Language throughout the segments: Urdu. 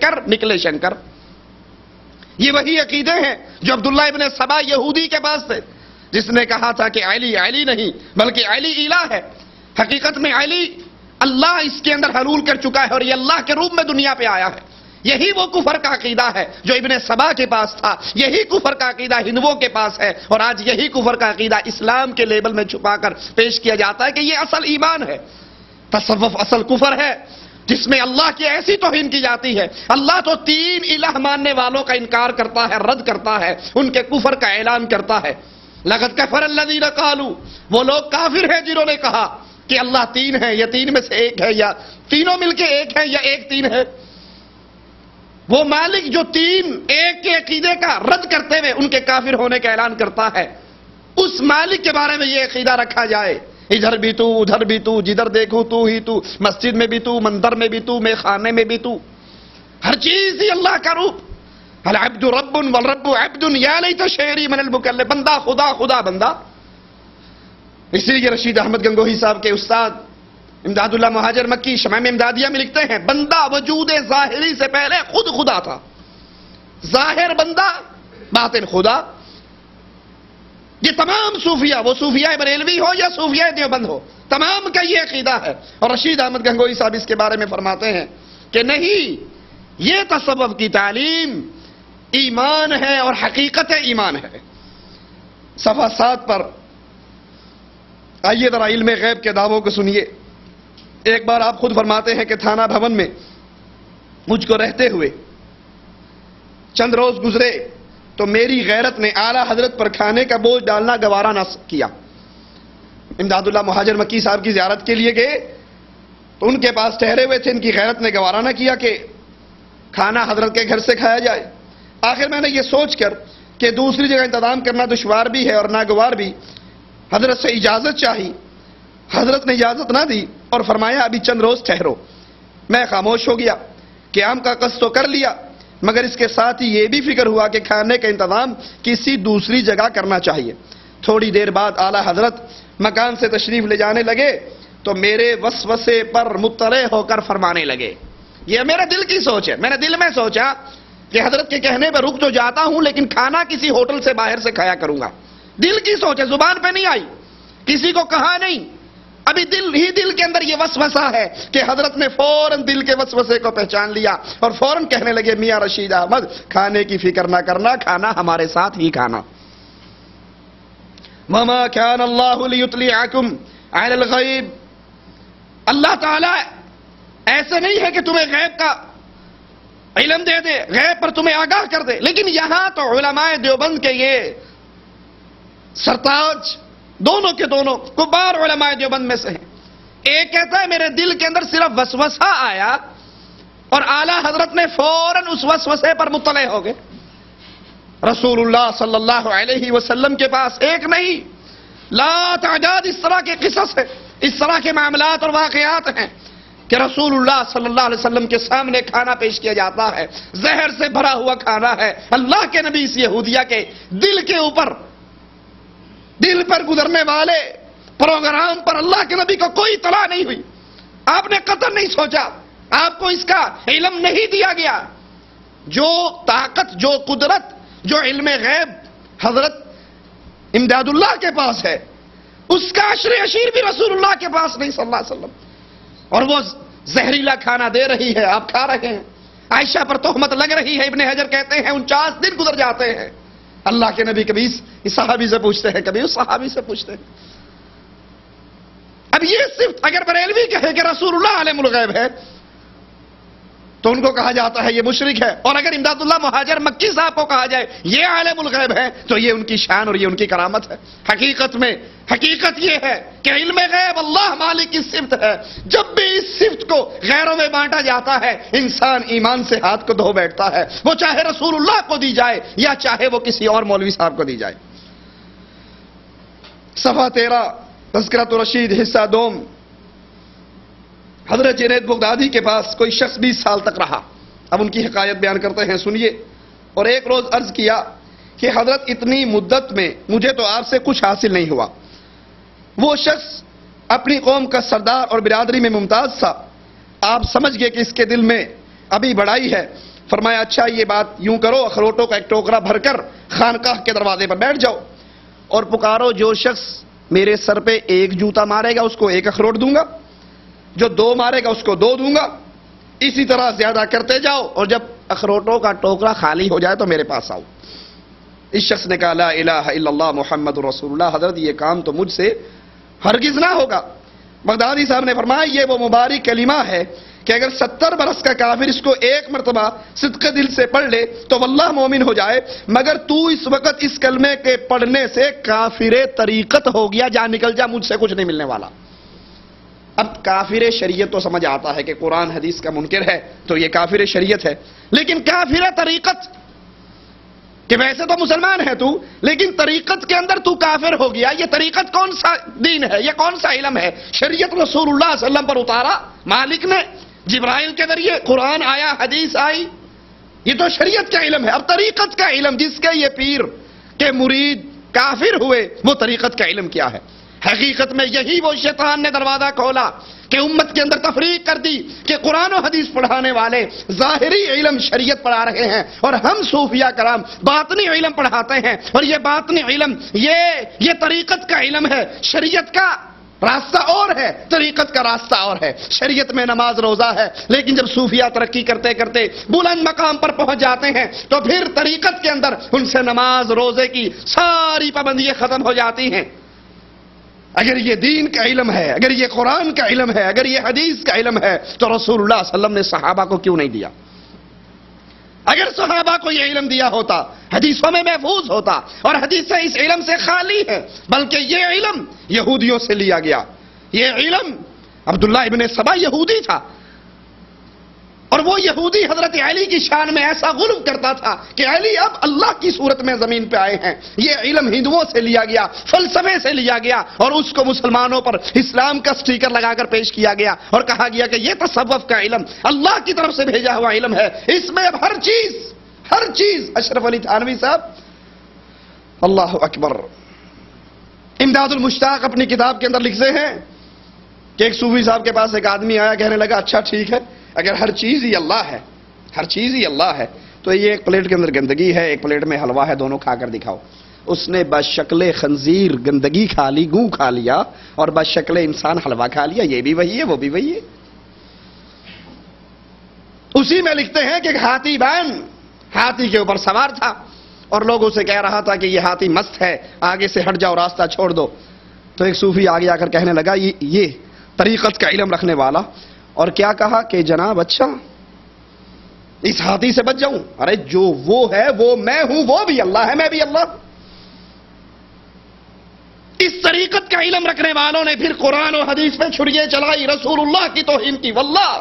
کر نکلے شنکر. یہ وہی عقیدے ہیں جو عبداللہ ابن سبا یہودی کے پاس تھے، جس نے کہا تھا کہ علی علی نہیں بلکہ علی الہ ہے. حقیقت میں علی اللہ اس کے اندر حلول کر چکا ہے اور یہ اللہ کے روپ میں دنیا پہ آیا ہے. یہی وہ کفر کا عقیدہ ہے جو ابن سبا کے پاس تھا، یہی کفر کا عقیدہ ہندوؤں کے پاس ہے، اور آج یہی کفر کا عقیدہ اسلام کے لیبل میں چھپا کر پیش کیا جاتا ہے کہ یہ اصل ایمان ہے. تصوف اصل کفر ہے جس میں اللہ کی ایسی توہین کی جاتی ہے. اللہ تو 3 الہ ماننے والوں کا انکار کرتا ہے، رد کرتا ہے، ان کے کفر کا اعلان کرتا ہے. لقد کفر الذین قالوا، وہ لوگ کافر ہیں جنہوں نے کہا کہ اللہ 3 ہے، یا 3 میں سے ایک ہے، یا تینوں مل کے ایک ہے، یا ایک 3 ہے. وہ مالک جو 3 ایک کے عقیدے کا رد کرتے ہوئے ان کے کافر ہونے کا اعلان کرتا ہے، اس مالک کے بارے میں یہ عقیدہ رکھا جائے ادھر بھی تو ادھر بھی تو، جدھر دیکھو تو ہی تو، مسجد میں بھی تو، مندر میں بھی تو، میں خانے میں بھی تو، ہر چیز ہی اللہ کا روپ. العبد رب والرب عبد یا لیت شعری من المکلف، بندہ خدا، خدا بندہ. اسی لیے رشید احمد گنگوہی صاحب کے استاد امداد اللہ مہاجر مکی شمائم امدادیہ میں لکھتے ہیں، بندہ وجود ظاہری سے پہلے خود خدا تھا. ظاہر بندہ، باطن خدا. یہ تمام صوفیہ، وہ صوفیہ بریلوی ہو یا صوفیہ دیوبند ہو، تمام کا یہ عقیدہ ہے. اور رشید احمد گنگوہی صاحب اس کے بارے میں فرماتے ہیں کہ نہیں، یہ تصوف کی تعلیم ایمان ہے اور حقیقت ایمان ہے. صفحہ 7 پر آئیے ذرا علم غیب کے دعووں کو سنیے. ایک بار آپ خود فرماتے ہیں کہ تھانہ بھون میں مجھ کو رہتے ہوئے چند روز گزرے تو میری غیرت نے اعلیٰ حضرت پر کھانے کا بوجھ ڈالنا گوارا نہ کیا. امداد اللہ مہاجر مکی صاحب کی زیارت کے لیے گئے تو ان کے پاس ٹھہرے ہوئے تھے. ان کی غیرت نے گوارا نہ کیا کہ کھانا حضرت کے گھر سے کھایا جائے. آخر میں نے یہ سوچ کر کہ دوسری جگہ انتظام کرنا دشوار بھی ہے اور ناگوار بھی، حضرت سے اجازت چاہی. حضرت نے اجازت نہ دی اور فرمایا ابھی چند روز ٹھہرو. میں خاموش ہو گیا. قیام کا قصد تو کر لیا، مگر اس کے ساتھ ہی یہ بھی فکر ہوا کہ کھانے کا انتظام کسی دوسری جگہ کرنا چاہیے. تھوڑی دیر بعد اعلیٰ حضرت مکان سے تشریف لے جانے لگے تو میرے وسوسے پر مطلع ہو کر فرمانے لگے. یہ میرے دل کی سوچ ہے. میں نے دل میں سوچا کہ حضرت کے کہنے پر رک تو جاتا ہوں لیکن کھانا کسی ہوٹل سے باہر سے کھایا کروں گا. دل کی سوچ ہے، زبان پہ نہیں آئی، کسی کو کہا نہیں. ابھی دل کے اندر یہ وسوسہ ہے کہ حضرت نے فوراً دل کے وسوسے کو پہچان لیا اور فوراً کہنے لگے میاں رشید احمد کھانے کی فکر نہ کرنا، کھانا ہمارے ساتھ ہی کھانا. وَمَا كَانَ اللَّهُ لِيُطْلِعَكُمْ عَلَى الْغَيْبِ، اللہ تعالیٰ ایسے نہیں ہے کہ تمہیں غیب کا علم دے دے، غیب پر تمہیں آگاہ کر دے. لیکن یہاں تو علماء دیوبند کے یہ سرتاج دونوں کے دونوں کبار علماء دیوبند میں سے ہیں. ایک کہتا ہے میرے دل کے اندر صرف وسوسہ آیا اور اعلیٰ حضرت نے فوراً اس وسوسے پر مطلع ہو گئے. رسول اللہ صلی اللہ علیہ وسلم کے پاس ایک نہیں لا تعداد اس طرح کے قصص ہیں، اس طرح کے معاملات اور واقعات ہیں کہ رسول اللہ صلی اللہ علیہ وسلم کے سامنے کھانا پیش کیا جاتا ہے، زہر سے بھرا ہوا کھانا ہے. اللہ کے نبی اس یہودیہ کے دل کے اوپر، دل پر گزرنے والے پروگرام پر اللہ کے نبی کو کوئی اطلاع نہیں ہوئی. آپ نے قطر نہیں سوچا، آپ کو اس کا علم نہیں دیا گیا. جو طاقت، جو قدرت، جو علم غیب حضرت امداد اللہ کے پاس ہے، اس کا عشر عشیر بھی رسول اللہ کے پاس نہیں صلی اللہ علیہ وسلم. اور وہ زہریلا کھانا دے رہی ہے، آپ کھا رہے ہیں. عائشہ پر تہمت لگ رہی ہے. ابن حجر کہتے ہیں 49 دن گزر جاتے ہیں. اللہ کے نبی کبھی اس صحابی سے پوچھتے ہیں، کبھی اس صحابی سے پوچھتے ہیں. اب یہ صرف اگر بریلوی کہے کہ رسول اللہ عالم الغیب ہے تو ان کو کہا جاتا ہے یہ مشرک ہے، اور اگر امداد اللہ مہاجر مکی صاحب کو کہا جائے یہ عالم الغیب ہے تو یہ ان کی شان اور یہ ان کی کرامت ہے. حقیقت یہ ہے کہ علم غیب اللہ مالک کی صفت ہے. جب بھی اس صفت کو غیروں میں بانٹا جاتا ہے انسان ایمان سے ہاتھ کو دھو بیٹھتا ہے، وہ چاہے رسول اللہ کو دی جائے یا چاہے وہ کسی اور مولوی صاحب کو دی جائے. صفحہ 13 تذکرۃ الرشید حصہ دوم. حضرت جنید بغدادی کے پاس کوئی شخص 20 سال تک رہا. اب ان کی حکایت بیان کرتے ہیں، سنیے. اور ایک روز عرض کیا کہ حضرت اتنی مدت میں مجھے تو آپ سے کچھ حاصل نہیں ہوا. وہ شخص اپنی قوم کا سردار اور برادری میں ممتاز تھا. آپ سمجھ گئے کہ اس کے دل میں ابھی بڑائی ہے فرمایا اچھا یہ بات یوں کرو، اخروٹوں کا ایک ٹوکرا بھر کر خانقاہ کے دروازے پر بیٹھ جاؤ اور پکارو، جو شخص میرے سر پہ ایک جوتا مارے گا اس کو ایک اخروٹ دوں گا، جو 2 مارے گا اس کو 2 دوں گا، اسی طرح زیادہ کرتے جاؤ، اور جب اخروٹوں کا ٹوکرا خالی ہو جائے تو میرے پاس آؤ۔ اس شخص نے کہا لا الہ الا اللہ محمد رسول اللہ، حضرت یہ کام تو مجھ سے ہرگز نہ ہوگا۔ بغدادی صاحب نے فرمایا یہ وہ مبارک کلمہ ہے کہ اگر 70 برس کا کافر اس کو ایک مرتبہ صدق دل سے پڑھ لے تو واللہ مومن ہو جائے، مگر تو اس وقت اس کلمے کے پڑھنے سے کافر طریقت ہو گیا، جا نکل جا، مجھ سے کچھ نہیں ملنے والا۔ اب کافر شریعت تو سمجھ آتا ہے کہ قرآن حدیث کا منکر ہے تو یہ کافر شریعت ہے، لیکن کافر طریقت کہ ویسے تو مسلمان ہے تو، لیکن طریقت کے اندر تو کافر ہو گیا، یہ طریقت کون سا دین ہے، یہ کون سا علم ہے؟ شریعت رسول اللہ صلی اللہ علیہ وسلم پر اتارا مالک نے، جبرائیل کے ذریعے قرآن آیا، حدیث آئی، یہ تو شریعت کا علم ہے۔ اب طریقت کا علم جس کے یہ پیر کے مرید کافر ہوئے، وہ طریقت کا علم کیا ہے؟ حقیقت میں یہی وہ شیطان نے دروازہ کھولا کہ امت کے اندر تفریق کر دی کہ قرآن و حدیث پڑھانے والے ظاہری علم شریعت پڑھا رہے ہیں اور ہم صوفیہ کرام باطنی علم پڑھاتے ہیں، اور یہ باطنی علم یہ طریقت کا علم ہے۔ شریعت کا راستہ اور ہے، طریقت کا راستہ اور ہے۔ شریعت میں نماز روزہ ہے، لیکن جب صوفیہ ترقی کرتے کرتے بلند مقام پر پہنچ جاتے ہیں تو پھر طریقت کے اندر ان سے نماز روزے کی ساری پابندیاں ختم ہو جاتی ہیں۔ اگر یہ دین کا علم ہے، اگر یہ قرآن کا علم ہے، اگر یہ حدیث کا علم ہے تو رسول اللہ صلی اللہ علیہ وسلم نے صحابہ کو کیوں نہیں دیا؟ اگر صحابہ کو یہ علم دیا ہوتا، حدیثوں میں محفوظ ہوتا، اور حدیثیں اس علم سے خالی ہیں، بلکہ یہ علم یہودیوں سے لیا گیا۔ یہ علم عبداللہ ابن سبا یہودی تھا، اور وہ یہودی حضرت علی کی شان میں ایسا غلو کرتا تھا کہ علی اب اللہ کی صورت میں زمین پہ آئے ہیں۔ یہ علم ہندوؤں سے لیا گیا، فلسفے سے لیا گیا، اور اس کو مسلمانوں پر اسلام کا سٹیکر لگا کر پیش کیا گیا اور کہا گیا کہ یہ تصوف کا علم اللہ کی طرف سے بھیجا ہوا علم ہے، اس میں اب ہر چیز اشرف علی تھانوی صاحب اللہ اکبر امداد المشتاق اپنی کتاب کے اندر لکھتے ہیں کہ ایک صوفی صاحب کے پاس ایک آدمی آیا، کہنے لگا اچھا ٹھیک ہے، اگر ہر چیز ہی اللہ ہے، ہر چیز ہی اللہ ہے تو یہ ایک پلیٹ کے اندر گندگی ہے، ایک پلیٹ میں حلوہ ہے، دونوں کھا کر دکھاؤ۔ اس نے بشکل خنزیر گندگی کھا لی، گوں کھا لیا، اور بشکل انسان حلوہ کھا لیا، یہ بھی وہی ہے وہ بھی وہی ہے۔ اسی میں لکھتے ہیں کہ ایک ہاتھی بین ہاتھی کے اوپر سوار تھا اور لوگوں سے کہہ رہا تھا کہ یہ ہاتھی مست ہے، آگے سے ہٹ جاؤ، راستہ چھوڑ دو۔ تو ایک صوفی آگے آ کر کہنے لگا یہ طریقت کا علم رکھنے والا، اور کیا کہا کہ جناب اچھا اس ہاتھی سے بچ جاؤں؟ ارے جو وہ ہے وہ میں ہوں، وہ بھی اللہ ہے، میں بھی اللہ ہوں۔ اس طریقت کا علم رکھنے والوں نے پھر قرآن و حدیث پہ چھڑیے چلائی، رسول اللہ کی توہین کی۔ واللہ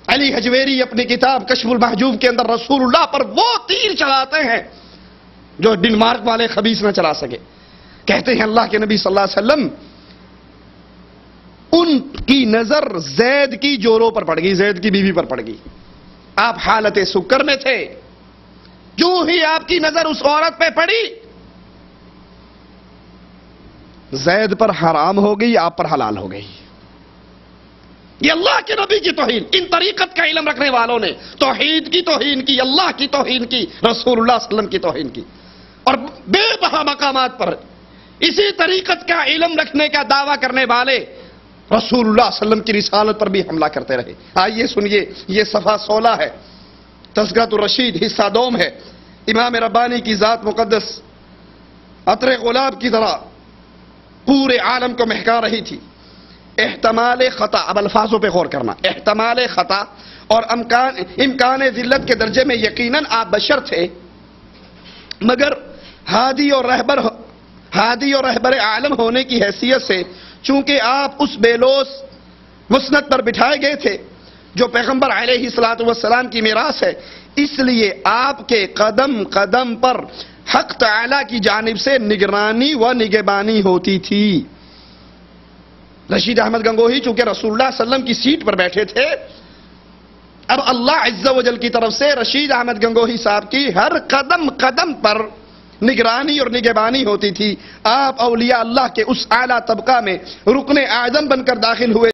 علی حجویری اپنی کتاب کشف المحجوب کے اندر رسول اللہ پر وہ تیر چلاتے ہیں جو ڈنمارک والے خبیث نہ چلا سکے۔ کہتے ہیں اللہ کے نبی صلی اللہ علیہ وسلم ان کی نظر زید کی جوروں پر پڑ گئی، زید کی بیوی پر پڑ گئی، آپ حالت سکر میں تھے، جو ہی آپ کی نظر اس عورت پہ پڑی زید پر حرام ہو گئی، آپ پر حلال ہو گئی۔ یہ اللہ کے نبی کی توہین، ان طریقت کا علم رکھنے والوں نے توحید کی توہین کی، اللہ کی توہین کی، رسول اللہ صلی اللہ علیہ وسلم کی توہین کی، اور بے بہا مقامات پر اسی طریقت کا علم رکھنے کا دعویٰ کرنے والے رسول اللہ صلی اللہ علیہ وسلم کی رسالت پر بھی حملہ کرتے رہے۔ آئیے سنیے، یہ صفحہ 16 ہے، تذکرۃ الرشید حصہ 2 ہے۔ امام ربانی کی ذات مقدس عطر گلاب کی طرح پورے عالم کو مہکا رہی تھی۔ احتمال خطا، اب الفاظوں پہ غور کرنا، احتمال خطا اور امکان ذلت کے درجے میں یقیناً آپ بشر تھے، مگر ہادی اور رہبر عالم ہونے کی حیثیت سے چونکہ آپ اس بے لوث مسند پر بٹھائے گئے تھے جو پیغمبر علیہ الصلوۃ والسلام کی میراث ہے، اس لیے آپ کے قدم قدم پر حق تعالی کی جانب سے نگرانی و نگہبانی ہوتی تھی۔ رشید احمد گنگوہی چونکہ رسول اللہ صلی اللہ علیہ وسلم کی سیٹ پر بیٹھے تھے، اب اللہ عز و جل کی طرف سے رشید احمد گنگوہی صاحب کی ہر قدم قدم پر نگرانی اور نگہبانی ہوتی تھی۔ آپ اولیاء اللہ کے اس اعلیٰ طبقہ میں رکن اعظم بن کر داخل ہوئے